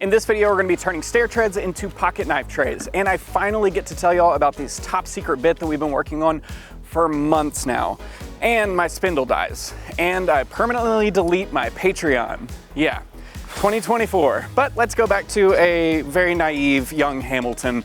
In this video, we're gonna be turning stair treads into pocket knife trays. And I finally get to tell y'all about this top secret bit that we've been working on for months now. And my spindle dies. And I permanently delete my Patreon. Yeah, 2024. But let's go back to a very naive young Hamilton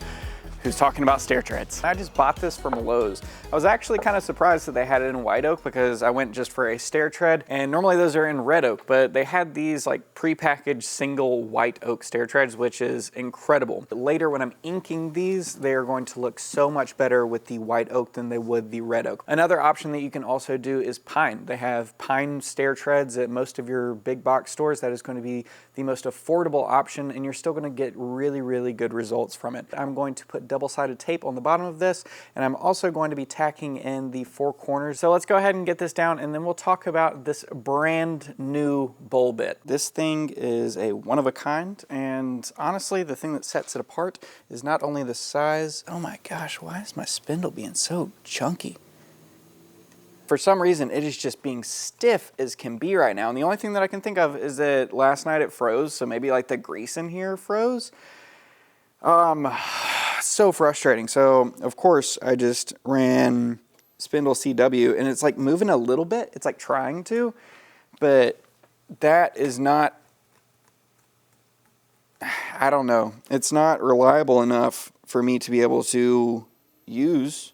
who's talking about stair treads. I just bought this from Lowe's. I was actually kind of surprised that they had it in white oak because I went just for a stair tread, and normally those are in red oak, but they had these like pre-packaged single white oak stair treads, which is incredible. But later when I'm inking these, they are going to look so much better with the white oak than they would the red oak. Another option that you can also do is pine. They have pine stair treads at most of your big box stores. That is going to be the most affordable option, and you're still going to get really, really good results from it. I'm going to put double-sided tape on the bottom of this, and I'm also going to be tacking in the four corners. So let's go ahead and get this down, and then we'll talk about this brand new bowl bit. This thing is a one of a kind, and honestly, the thing that sets it apart is not only the size. Oh my gosh, why is my spindle being so chunky? For some reason, it is just being stiff as can be right now. And the only thing that I can think of is that last night it froze, so maybe like the grease in here froze. So frustrating. So of course I just ran Spindle CW, and it's like moving a little bit. It's like trying to, but that is not, I don't know. It's not reliable enough for me to be able to use.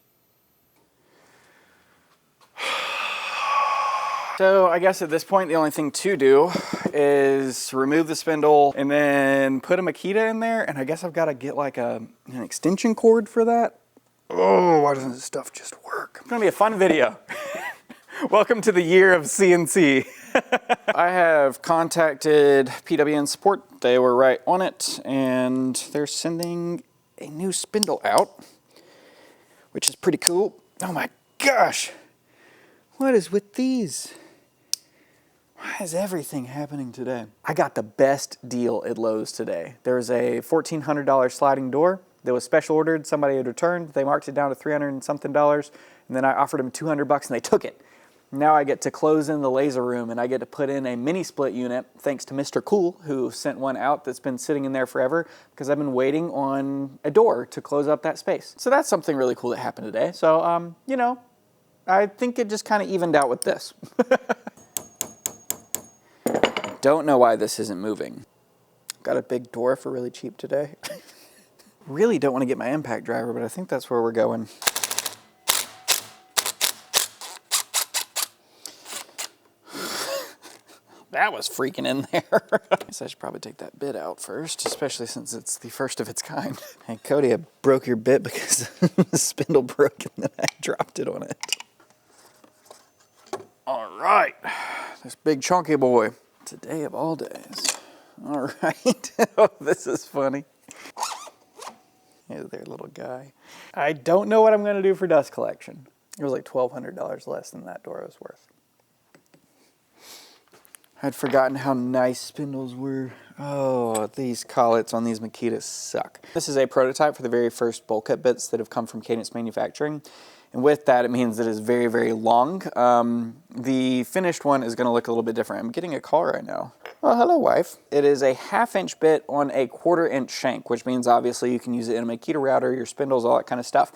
So I guess at this point, the only thing to do is remove the spindle and then put a Makita in there. And I guess I've got to get like an extension cord for that. Oh, why doesn't this stuff just work? It's gonna be a fun video. Welcome to the year of CNC. I have contacted PWN support. They were right on it, and they're sending a new spindle out, which is pretty cool. Oh my gosh. What is with these? Why is everything happening today? I got the best deal at Lowe's today. There was a $1,400 sliding door that was special ordered. Somebody had returned. They marked it down to $300 and something, and then I offered them $200 and they took it. Now I get to close in the laser room, and I get to put in a mini split unit thanks to Mr. Cool, who sent one out that's been sitting in there forever because I've been waiting on a door to close up that space. So that's something really cool that happened today. So, you know, I think it just kind of evened out with this. Don't know why this isn't moving. Got a big door for really cheap today. Really don't want to get my impact driver, but I think that's where we're going. That was freaking in there. I guess I should probably take that bit out first, especially since it's the first of its kind. Hey, Cody, I broke your bit because the spindle broke and then I dropped it on it. All right, this big chunky boy. Today of all days. All right. Oh, this is funny. Hey there, little guy. I don't know what I'm going to do for dust collection. It was like $1,200 less than that door was worth. I'd forgotten how nice spindles were. Oh, these collets on these Makitas suck. This is a prototype for the very first bowl cut bits that have come from Cadence Manufacturing. And with that, it means that it's very, very long. The finished one is going to look a little bit different. I'm getting a call right now. Oh, hello, wife. It is a 1/2-inch bit on a 1/4-inch shank, which means obviously you can use it in a Makita router, your spindles, all that kind of stuff.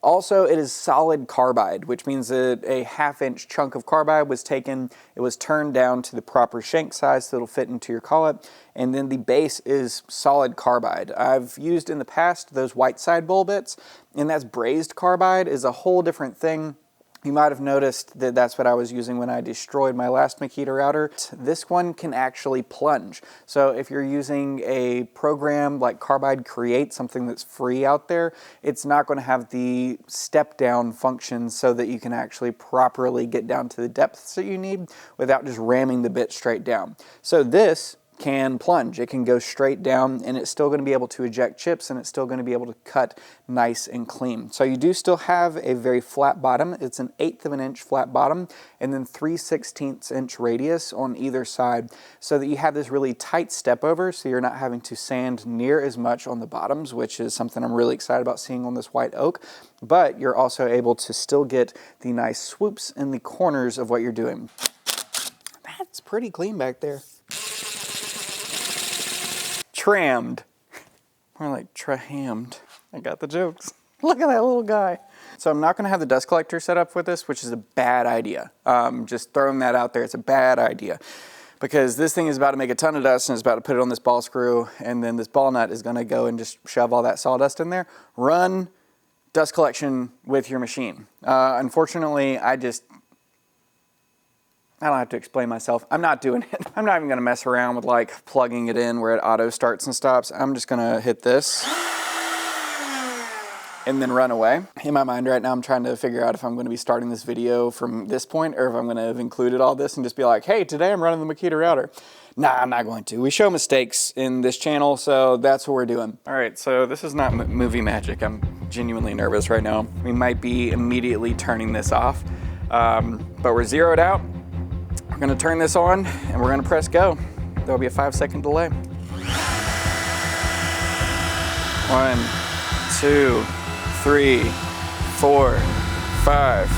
Also, it is solid carbide, which means that a 1/2-inch chunk of carbide was taken, it was turned down to the proper shank size so it'll fit into your collet, and then the base is solid carbide. I've used in the past those white side bowl bits, and that's brazed carbide is a whole different thing. You might have noticed that that's what I was using when I destroyed my last Makita router. This one can actually plunge. So if you're using a program like Carbide Create, something that's free out there, it's not going to have the step down function so that you can actually properly get down to the depths that you need without just ramming the bit straight down. So this can plunge. It can go straight down, and it's still going to be able to eject chips, and it's still going to be able to cut nice and clean. So you do still have a very flat bottom. It's an 1/8 of an inch flat bottom, and then 3/16 inch radius on either side, so that you have this really tight step over, so you're not having to sand near as much on the bottoms, which is something I'm really excited about seeing on this white oak. But you're also able to still get the nice swoops in the corners of what you're doing. That's pretty clean back there. trammed. More like trahammed. I got the jokes. Look at that little guy. So I'm not gonna have the dust collector set up with this, which is a bad idea. Just throwing that out there, it's a bad idea. Because this thing is about to make a ton of dust and it's about to put it on this ball screw, and then this ball nut is gonna go and just shove all that sawdust in there. Run dust collection with your machine. Unfortunately, I don't have to explain myself. I'm not doing it. I'm not even gonna mess around with like plugging it in where it auto starts and stops. I'm just gonna hit this and then run away. In my mind right now, I'm trying to figure out if I'm gonna be starting this video from this point or if I'm gonna have included all this and just be like, hey, today I'm running the Makita router. Nah, I'm not going to. We show mistakes in this channel, so that's what we're doing. All right, so this is not movie magic. I'm genuinely nervous right now. We might be immediately turning this off, but we're zeroed out. We're gonna turn this on and we're gonna press go. There'll be a 5-second delay. 1, 2, 3, 4, 5.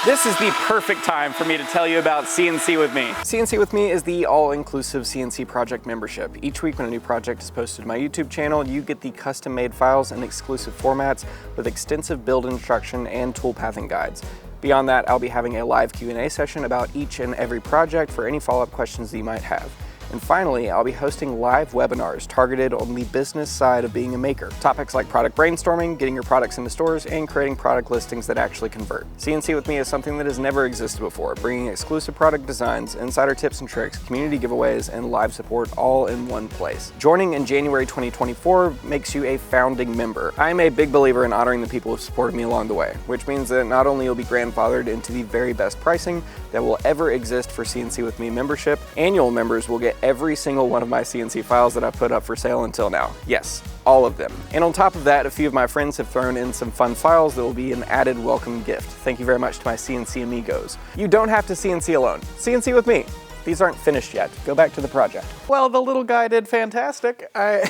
This is the perfect time for me to tell you about CNC with Me. CNC with Me is the all-inclusive CNC project membership. Each week when a new project is posted to my YouTube channel, you get the custom-made files and exclusive formats with extensive build instruction and toolpathing guides. Beyond that, I'll be having a live Q&A session about each and every project for any follow-up questions that you might have. And finally, I'll be hosting live webinars targeted on the business side of being a maker. Topics like product brainstorming, getting your products into stores, and creating product listings that actually convert. CNC with Me is something that has never existed before, bringing exclusive product designs, insider tips and tricks, community giveaways, and live support all in one place. Joining in January 2024 makes you a founding member. I'm a big believer in honoring the people who've supported me along the way, which means that not only you'll be grandfathered into the very best pricing that will ever exist for CNC with Me membership, annual members will get every single one of my CNC files that I've put up for sale until now. Yes, all of them. And on top of that, a few of my friends have thrown in some fun files that will be an added welcome gift. Thank you very much to my CNC amigos. You don't have to CNC alone. CNC with me. These aren't finished yet. Go back to the project. Well, the little guy did fantastic. I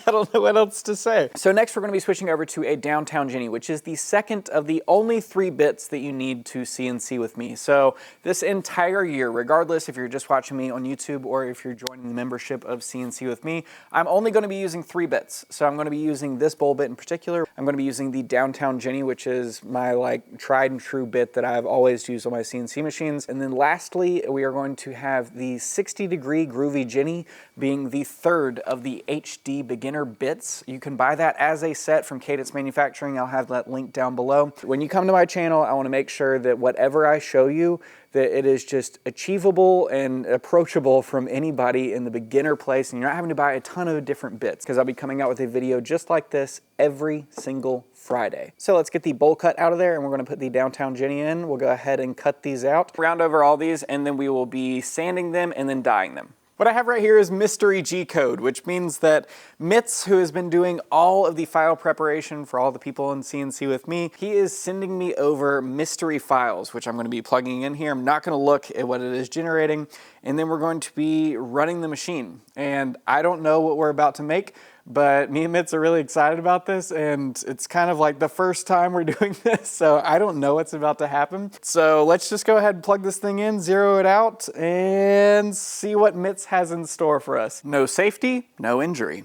don't know what else to say. So next we're gonna be switching over to a Downtown Jenny, which is the second of the only 3 bits that you need to CNC with me. So this entire year, regardless if you're just watching me on YouTube or if you're joining the membership of CNC with me, I'm only gonna be using 3 bits. So I'm gonna be using this bowl bit in particular. I'm gonna be using the Downtown Jenny, which is my like tried and true bit that I've always used on my CNC machines. And then lastly, we are going to have the 60-degree Groovy Jenny being the 3rd of the HD beginner bits. You can buy that as a set from Cadence Manufacturing. I'll have that link down below. When you come to my channel, I want to make sure that whatever I show you, that it is just achievable and approachable from anybody in the beginner place, and you're not having to buy a ton of different bits, because I'll be coming out with a video just like this every single Friday. So let's get the bowl cut out of there, and we're gonna put the Downtown Jenny in. We'll go ahead and cut these out, round over all these, and then we will be sanding them and then dyeing them. What I have right here is mystery G-code, which means that Mitz, who has been doing all of the file preparation for all the people in CNC with me, he is sending me over mystery files, which I'm going to be plugging in here. I'm not going to look at what it is generating, and then we're going to be running the machine. And I don't know what we're about to make, but me and Mitz are really excited about this, and it's kind of like the first time we're doing this, so I don't know what's about to happen. So let's just go ahead and plug this thing in, zero it out, and see what Mitz has in store for us. No safety, no injury.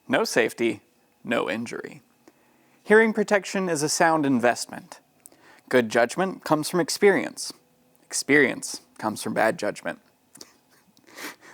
No safety, no injury. Hearing protection is a sound investment. Good judgment comes from experience. Experience comes from bad judgment.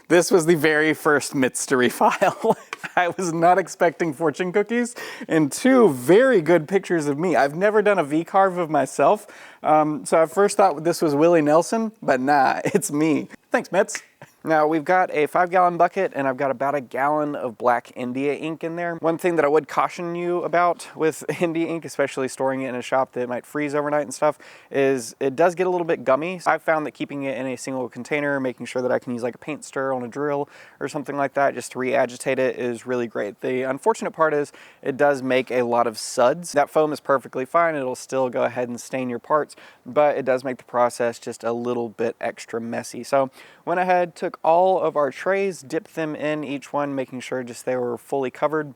This was the very first Mystery file. I was not expecting fortune cookies and 2 very good pictures of me. I've never done a V-carve of myself, so I first thought this was Willie Nelson, but nah, it's me. Thanks, Mitz. Now we've got a 5-gallon bucket and I've got about a gallon of black India ink in there. One thing that I would caution you about with India ink, especially storing it in a shop that might freeze overnight and stuff, is it does get a little bit gummy. I've found that keeping it in a single container, making sure that I can use like a paint stir on a drill or something like that just to re-agitate it is really great. The unfortunate part is it does make a lot of suds. That foam is perfectly fine. It'll still go ahead and stain your parts, but it does make the process just a little bit extra messy. So went ahead, took all of our trays, dipped them in each one, making sure just they were fully covered.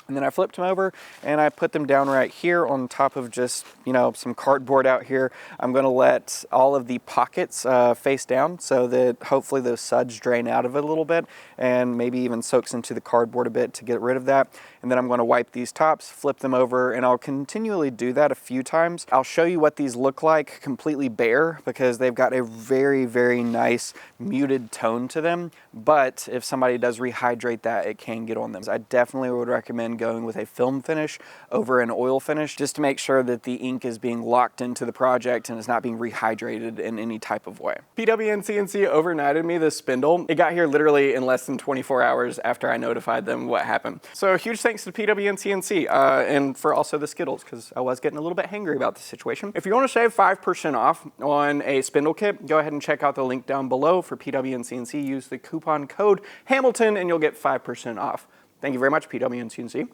And then I flipped them over and I put them down right here on top of just, you know, some cardboard out here. I'm going to let all of the pockets face down so that hopefully those suds drain out of it a little bit and maybe even soaks into the cardboard a bit to get rid of that. And then I'm going to wipe these tops, flip them over, and I'll continually do that a few times. I'll show you what these look like completely bare because they've got a very, very nice muted tone to them. But if somebody does rehydrate that, it can get on them. I definitely would recommend going with a film finish over an oil finish just to make sure that the ink is being locked into the project and is not being rehydrated in any type of way. PWN CNC overnighted me this spindle. It got here literally in less than 24 hours after I notified them what happened. So huge thanks to PWN CNC and for also the Skittles because I was getting a little bit hangry about the situation. If you want to save 5% off on a spindle kit, go ahead and check out the link down below for PWN CNC. Use the coupon code Hamilton and you'll get 5% off. Thank you very much, PWN CNC.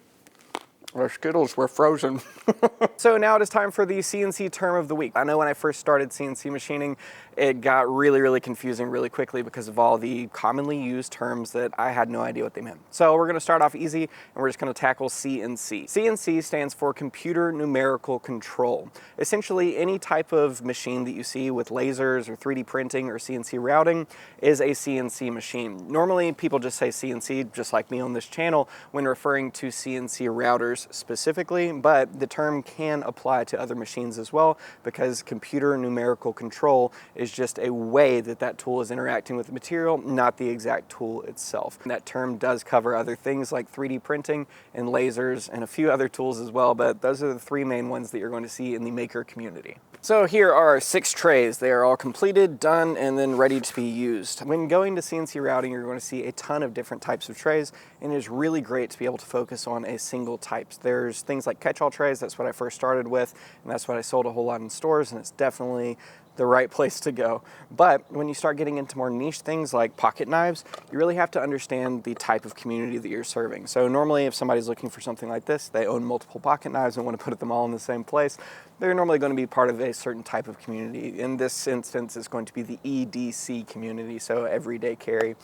Our Skittles were frozen. So now it is time for the CNC term of the week. I know when I first started CNC machining, it got really confusing really quickly because of all the commonly used terms that I had no idea what they meant. So we're going to start off easy and we're just going to tackle CNC. CNC stands for computer numerical control. Essentially, any type of machine that you see with lasers or 3D printing or CNC routing is a CNC machine. Normally, people just say CNC, just like me on this channel, when referring to CNC routers specifically, but the term can apply to other machines as well because computer numerical control is just a way that that tool is interacting with the material, not the exact tool itself. And that term does cover other things like 3D printing and lasers and a few other tools as well, but those are the three main ones that you're going to see in the maker community. So here are 6 trays. They are all completed, done, and then ready to be used. When going to CNC routing, you're going to see a ton of different types of trays, and it is really great to be able to focus on a single type. There's things like catch-all trays. That's what I first started with, and that's what I sold a whole lot in stores, and it's definitely the right place to go. But when you start getting into more niche things like pocket knives, you really have to understand the type of community that you're serving. So normally if somebody's looking for something like this, they own multiple pocket knives and want to put them all in the same place, they're normally going to be part of a certain type of community. In this instance, it's going to be the EDC community, so everyday carry.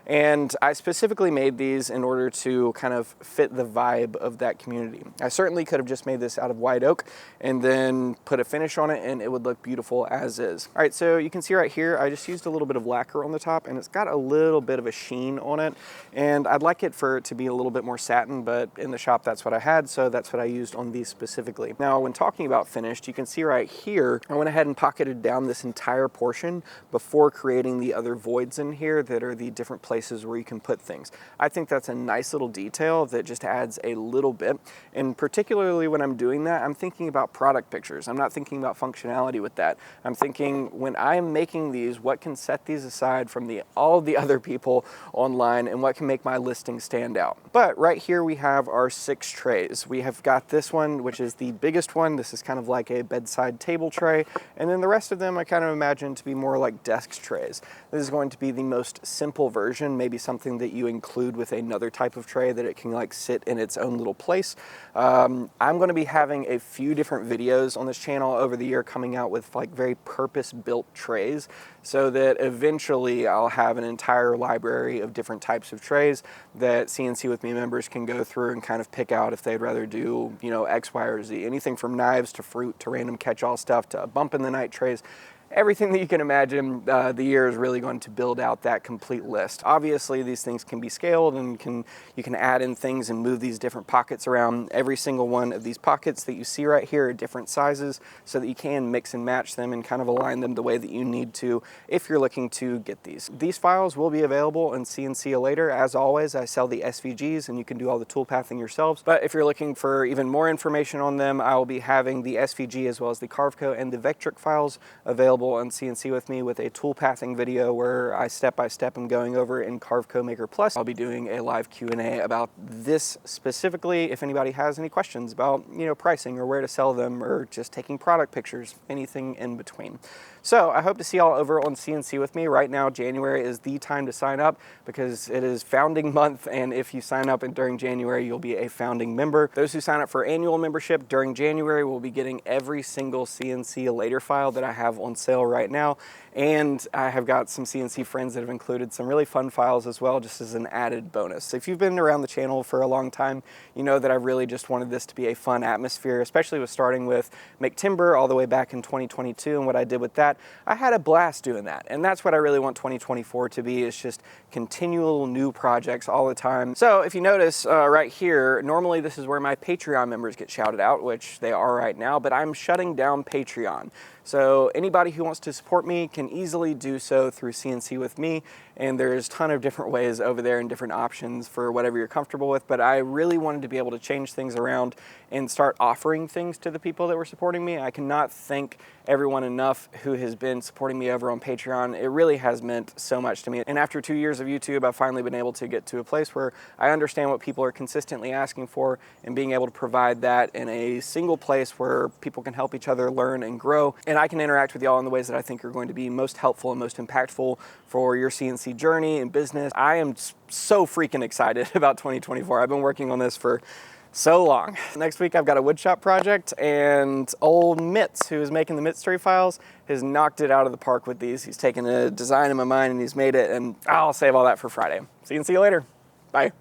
And I specifically made these in order to kind of fit the vibe of that community. I certainly could have just made this out of white oak and then put a finish on it and it would look beautiful as is. All right, so you can see right here, I just used a little bit of lacquer on the top and it's got a little bit of a sheen on it. And I'd like it for it to be a little bit more satin, but in the shop, that's what I had. So that's what I used on these specifically. Now, when talking about finished, you can see right here, I went ahead and pocketed down this entire portion before creating the other voids in here that are the different places where you can put things. I think that's a nice little detail that just adds a little bit. And particularly when I'm doing that, I'm thinking about product pictures. I'm not thinking about functionality with that. I'm thinking when I'm making these, what can set these aside from all the other people online and what can make my listing stand out. But right here we have our 6 trays. We have got this one, which is the biggest one. This is kind of like a bedside table tray. And then the rest of them I kind of imagine to be more like desk trays. This is going to be the most simple version, maybe something that you include with another type of tray that it can like sit in its own little place. I'm going to be having a few different videos on this channel over the year coming out with like very purpose-built trays so that eventually I'll have an entire library of different types of trays that CNC with Me members can go through and kind of pick out if they'd rather do, you know, X, Y, or Z. Anything from knives to fruit to random catch-all stuff to bump in the night trays. Everything that you can imagine, the year is really going to build out that complete list. Obviously, these things can be scaled and you can add in things and move these different pockets around. Every single one of these pockets that you see right here are different sizes so that you can mix and match them and kind of align them the way that you need to if you're looking to get these. These files will be available in CNC later. As always, I sell the SVGs and you can do all the tool pathing yourselves. But if you're looking for even more information on them, I will be having the SVG as well as the Carveco and the Vectric files available on CNC with Me with a tool pathing video where I step-by-step am going over in Carveco Maker Plus. I'll be doing a live Q&A about this specifically if anybody has any questions about, you know, pricing or where to sell them or just taking product pictures, anything in between. So I hope to see y'all over on CNC with Me. Right now, January is the time to sign up because it is founding month, and if you sign up during January, you'll be a founding member. Those who sign up for annual membership during January will be getting every single CNC later file that I have on sale right now, And I have got some CNC friends that have included some really fun files as well, just as an added bonus. If you've been around the channel for a long time, you know that I really just wanted this to be a fun atmosphere, especially with starting with Make Timber all the way back in 2022 and what I did with that. I had a blast doing that, and that's what I really want 2024 to be, is just continual new projects all the time. So if you notice right here, normally this is where my Patreon members get shouted out, which they are right now, but I'm shutting down Patreon. So anybody who wants to support me can easily do so through CNC with me, and there's a ton of different ways over there and different options for whatever you're comfortable with, but I really wanted to be able to change things around and start offering things to the people that were supporting me. I cannot thank everyone enough who has been supporting me over on Patreon. It really has meant so much to me. And after 2 years of YouTube, I've finally been able to get to a place where I understand what people are consistently asking for, and being able to provide that in a single place where people can help each other learn and grow. And I can interact with y'all in the ways that I think are going to be most helpful and most impactful for your CNC journey and business. I am so freaking excited about 2024. I've been working on this for so long. Next week I've got a woodshop project, and old Mitz, who is making the Mitz story files, has knocked it out of the park with these. He's taken a design in my mind and he's made it, and I'll save all that for Friday. See you later. Bye.